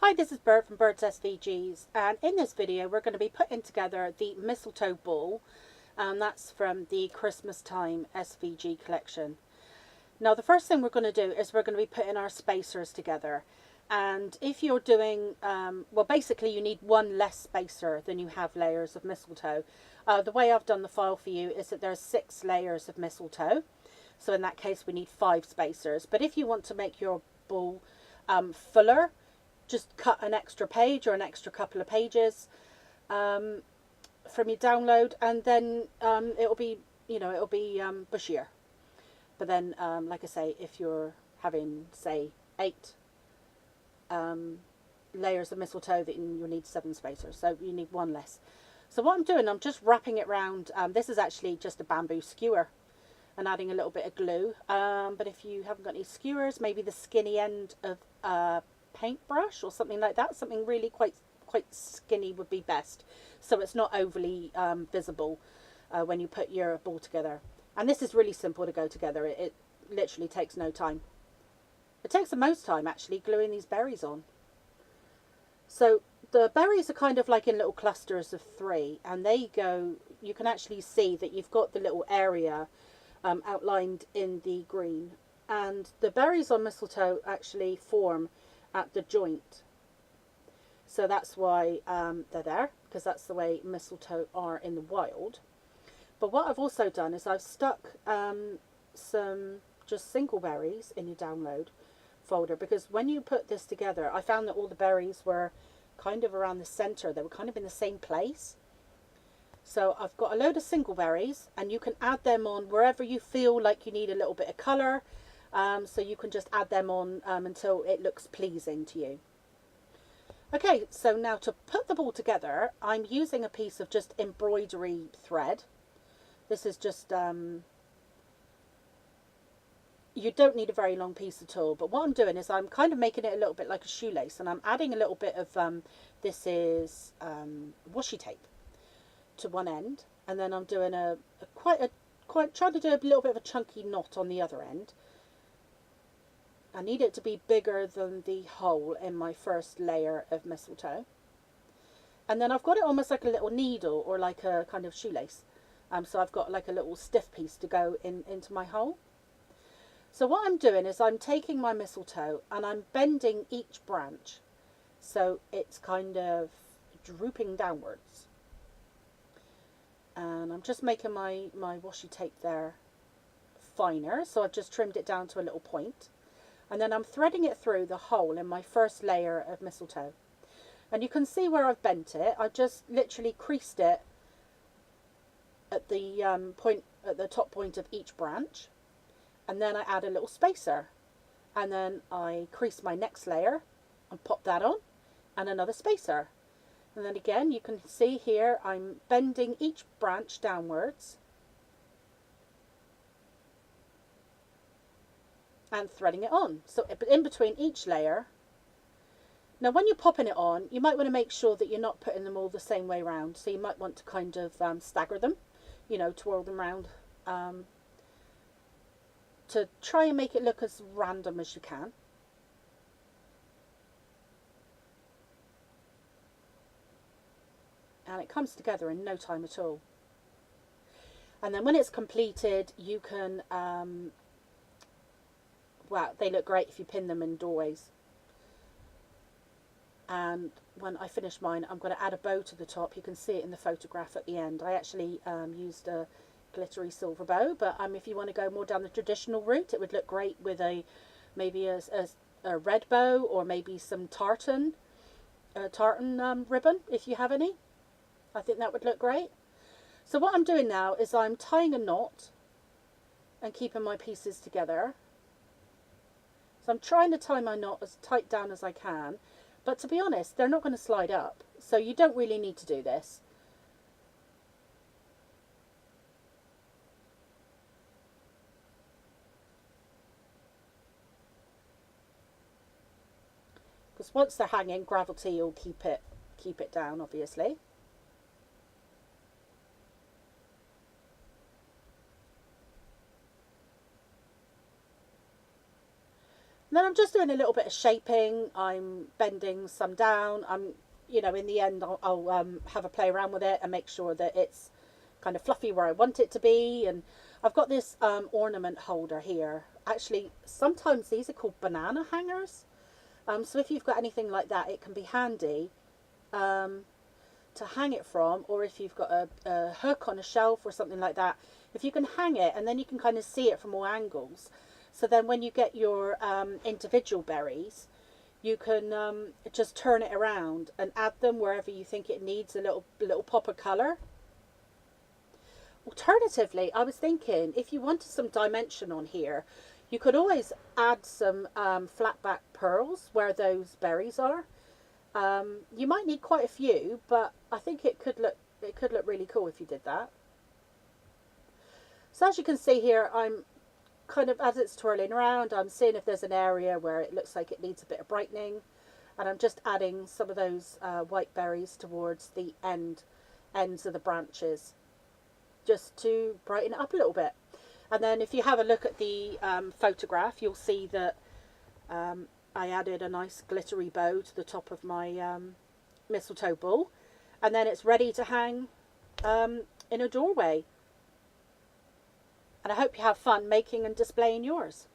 Hi, this is Bert from Bert's SVGs, and in this video we're going to be putting together the Mistletoe Ball, and that's from the Christmastime SVG collection. Now the first thing we're going to do is we're going to be putting our spacers together, and if you're doing, well, basically you need one less spacer than you have layers of mistletoe. The way I've done the file for you is that there's 6 layers of mistletoe, so in that case we need 5 spacers. But if you want to make your ball fuller, just cut an extra page or an extra couple of pages from your download, and then it'll be, it'll be bushier. But then, like I say, if you're having, say, 8 layers of mistletoe, then you'll need 7 spacers, so you need 1 less. So what I'm doing, I'm just wrapping it round. This is actually just a bamboo skewer and adding a little bit of glue. But if you haven't got any skewers, maybe the skinny end of paintbrush or something like that, something really quite skinny would be best, so it's not overly visible when you put your ball together. And this is really simple to go together. It literally takes no time. It takes the most time actually gluing these berries on. So the berries are kind of like in little clusters of 3, and they go, you can actually see that you've got the little area outlined in the green, and the berries on mistletoe actually form at the joint, so that's why they're there, because that's the way mistletoe are in the wild. But what I've also done is I've stuck some just single berries in your download folder, because when you put this together, I found that all the berries were kind of around the center. They were kind of in the same place. So I've got a load of single berries, and you can add them on wherever you feel like you need a little bit of color. So you can just add them on until it looks pleasing to you. Okay, so now to put the ball together, I'm using a piece of just embroidery thread. This is just, you don't need a very long piece at all, but what I'm doing is I'm kind of making it a little bit like a shoelace, and I'm adding a little bit of, this is washi tape to one end, and then I'm doing trying to do a little bit of a chunky knot on the other end. I need it to be bigger than the hole in my first layer of mistletoe. And then I've got it almost like a little needle or like a kind of shoelace. So I've got like a little stiff piece to go into my hole. So what I'm doing is I'm taking my mistletoe and I'm bending each branch so it's kind of drooping downwards. And I'm just making my washi tape there finer, so I've just trimmed it down to a little point. And then I'm threading it through the hole in my first layer of mistletoe. And you can see where I've bent it. I've just literally creased it at the point, at the top point of each branch. And then I add a little spacer. And then I crease my next layer and pop that on, and another spacer. And then again, you can see here I'm bending each branch downwards and threading it on, so in between each layer. Now when you're popping it on, you might want to make sure that you're not putting them all the same way round, so you might want to kind of stagger them, twirl them round, to try and make it look as random as you can. And it comes together in no time at all. And then when it's completed, you can wow, they look great if you pin them in doorways. And when I finish mine, I'm going to add a bow to the top. You can see it in the photograph at the end. I actually used a glittery silver bow, but if you want to go more down the traditional route, it would look great with maybe a red bow, or maybe some tartan ribbon if you have any. I think that would look great. So what I'm doing now is I'm tying a knot and keeping my pieces together. So I'm trying to tie my knot as tight down as I can, but to be honest, they're not going to slide up, so you don't really need to do this. Because once they're hanging, gravity will keep it down, obviously. And then I'm just doing a little bit of shaping. I'm bending some down. You know, in the end, I'll have a play around with it and make sure that it's kind of fluffy where I want it to be. And I've got this ornament holder here. Actually, sometimes these are called banana hangers. So if you've got anything like that, it can be handy to hang it from, or if you've got a hook on a shelf or something like that, if you can hang it and then you can kind of see it from all angles. So then when you get your individual berries, you can just turn it around and add them wherever you think it needs a little pop of colour. Alternatively, I was thinking if you wanted some dimension on here, you could always add some flat back pearls where those berries are. You might need quite a few, but I think it could look really cool if you did that. So as you can see here, I'm kind of, as it's twirling around, I'm seeing if there's an area where it looks like it needs a bit of brightening, and I'm just adding some of those white berries towards the ends of the branches, just to brighten it up a little bit. And then if you have a look at the photograph, you'll see that I added a nice glittery bow to the top of my mistletoe ball, and then it's ready to hang in a doorway. And I hope you have fun making and displaying yours.